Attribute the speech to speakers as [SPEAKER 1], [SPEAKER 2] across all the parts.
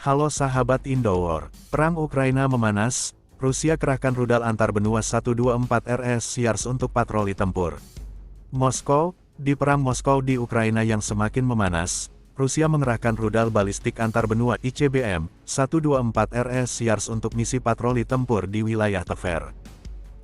[SPEAKER 1] Halo sahabat Indowar, perang Ukraina memanas, Rusia kerahkan rudal antar benua 124 RS Yars untuk patroli tempur. Moskow, di perang Moskow di Ukraina yang semakin memanas, Rusia mengerahkan rudal balistik antar benua ICBM 124 RS Yars untuk misi patroli tempur di wilayah Tver.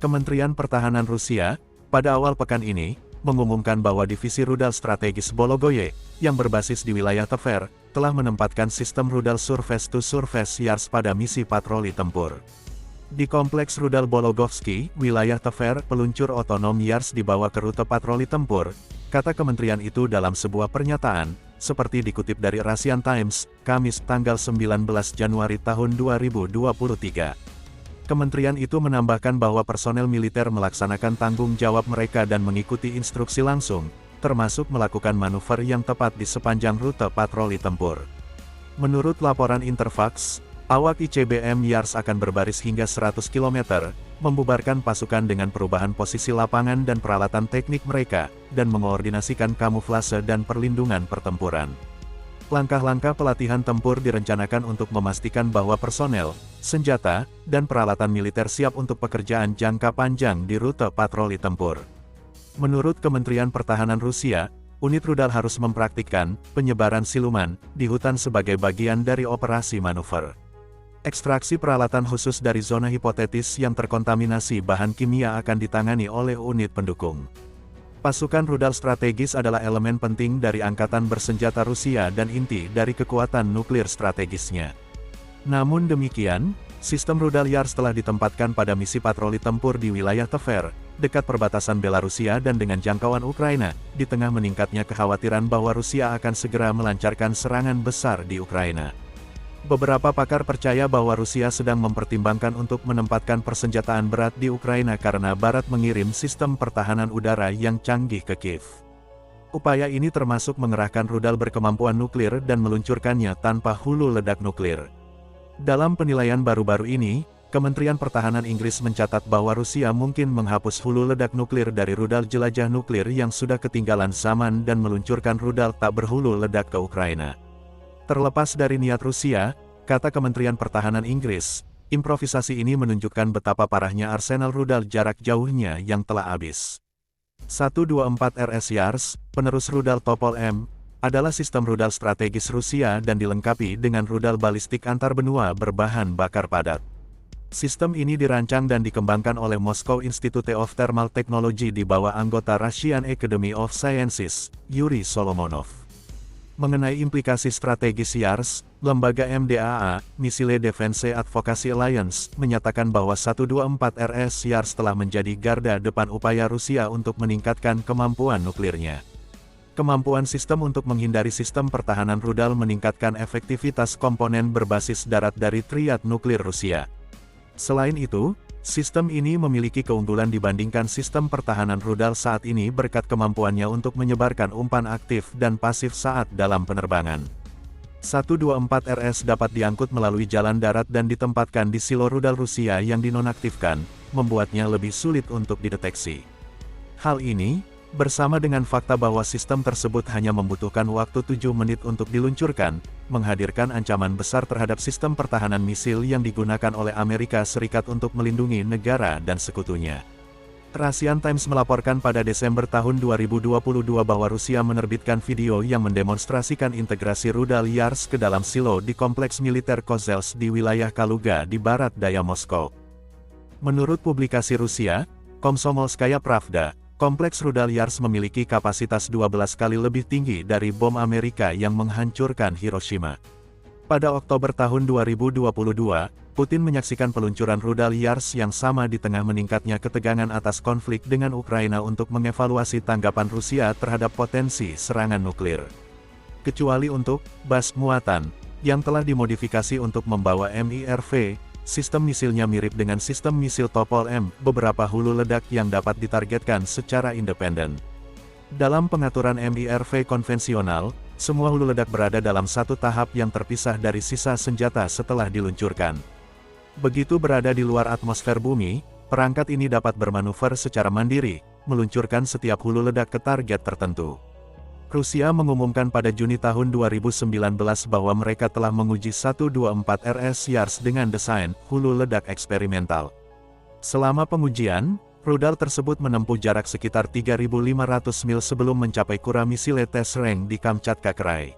[SPEAKER 1] Kementerian Pertahanan Rusia, pada awal pekan ini, mengumumkan bahwa divisi rudal strategis Bologoye, yang berbasis di wilayah Tver, telah menempatkan sistem rudal surface-to-surface Yars pada misi patroli tempur. Di kompleks rudal Bologovsky, wilayah Tver, peluncur otonom Yars dibawa ke rute patroli tempur, kata kementerian itu dalam sebuah pernyataan, seperti dikutip dari Russian Times, Kamis tanggal 19 Januari tahun 2023. Kementerian itu menambahkan bahwa personel militer melaksanakan tanggung jawab mereka dan mengikuti instruksi langsung, termasuk melakukan manuver yang tepat di sepanjang rute patroli tempur. Menurut laporan Interfax, awak ICBM Yars akan berbaris hingga 100 km, membubarkan pasukan dengan perubahan posisi lapangan dan peralatan teknik mereka, dan mengoordinasikan kamuflase dan perlindungan pertempuran. Langkah-langkah pelatihan tempur direncanakan untuk memastikan bahwa personel, senjata, dan peralatan militer siap untuk pekerjaan jangka panjang di rute patroli tempur. Menurut Kementerian Pertahanan Rusia, unit rudal harus mempraktikkan penyebaran siluman di hutan sebagai bagian dari operasi manuver. Ekstraksi peralatan khusus dari zona hipotetis yang terkontaminasi bahan kimia akan ditangani oleh unit pendukung. Pasukan rudal strategis adalah elemen penting dari angkatan bersenjata Rusia dan inti dari kekuatan nuklir strategisnya. Namun demikian, sistem rudal Yars telah ditempatkan pada misi patroli tempur di wilayah Tver, dekat perbatasan Belarusia dan dengan jangkauan Ukraina, di tengah meningkatnya kekhawatiran bahwa Rusia akan segera melancarkan serangan besar di Ukraina. Beberapa pakar percaya bahwa Rusia sedang mempertimbangkan untuk menempatkan persenjataan berat di Ukraina karena Barat mengirim sistem pertahanan udara yang canggih ke Kiev. Upaya ini termasuk mengerahkan rudal berkemampuan nuklir dan meluncurkannya tanpa hulu ledak nuklir. Dalam penilaian baru-baru ini, Kementerian Pertahanan Inggris mencatat bahwa Rusia mungkin menghapus hulu ledak nuklir dari rudal jelajah nuklir yang sudah ketinggalan zaman dan meluncurkan rudal tak berhulu ledak ke Ukraina. Terlepas dari niat Rusia, kata Kementerian Pertahanan Inggris, improvisasi ini menunjukkan betapa parahnya arsenal rudal jarak jauhnya yang telah habis. 124 RS Yars, penerus rudal Topol M, adalah sistem rudal strategis Rusia dan dilengkapi dengan rudal balistik antar benua berbahan bakar padat. Sistem ini dirancang dan dikembangkan oleh Moscow Institute of Thermal Technology di bawah anggota Russian Academy of Sciences, Yuri Solomonov. Mengenai implikasi strategis Yars, lembaga MDAA, Missile Defense Advocacy Alliance, menyatakan bahwa 124 RS Yars telah menjadi garda depan upaya Rusia untuk meningkatkan kemampuan nuklirnya. Kemampuan sistem untuk menghindari sistem pertahanan rudal meningkatkan efektivitas komponen berbasis darat dari triad nuklir Rusia. Selain itu, sistem ini memiliki keunggulan dibandingkan sistem pertahanan rudal saat ini berkat kemampuannya untuk menyebarkan umpan aktif dan pasif saat dalam penerbangan. 124 RS dapat diangkut melalui jalan darat dan ditempatkan di silo rudal Rusia yang dinonaktifkan, membuatnya lebih sulit untuk dideteksi. Hal ini, bersama dengan fakta bahwa sistem tersebut hanya membutuhkan waktu 7 menit untuk diluncurkan, menghadirkan ancaman besar terhadap sistem pertahanan misil yang digunakan oleh Amerika Serikat untuk melindungi negara dan sekutunya. Russian Times melaporkan pada Desember tahun 2022 bahwa Rusia menerbitkan video yang mendemonstrasikan integrasi rudal Yars ke dalam silo di kompleks militer Kozels di wilayah Kaluga di barat daya Moskow. Menurut publikasi Rusia, Komsomolskaya Pravda, kompleks rudal Yars memiliki kapasitas 12 kali lebih tinggi dari bom Amerika yang menghancurkan Hiroshima. Pada Oktober tahun 2022, Putin menyaksikan peluncuran rudal Yars yang sama di tengah meningkatnya ketegangan atas konflik dengan Ukraina untuk mengevaluasi tanggapan Rusia terhadap potensi serangan nuklir. Kecuali untuk bas muatan, yang telah dimodifikasi untuk membawa MIRV, sistem misilnya mirip dengan sistem misil Topol M, beberapa hulu ledak yang dapat ditargetkan secara independen. Dalam pengaturan MIRV konvensional, semua hulu ledak berada dalam satu tahap yang terpisah dari sisa senjata setelah diluncurkan. Begitu berada di luar atmosfer bumi, perangkat ini dapat bermanuver secara mandiri, meluncurkan setiap hulu ledak ke target tertentu. Rusia mengumumkan pada Juni tahun 2019 bahwa mereka telah menguji 124 RS Yars dengan desain hulu ledak eksperimental. Selama pengujian, rudal tersebut menempuh jarak sekitar 3.500 mil sebelum mencapai Kuramisile Test Range di Kamchatka Krai.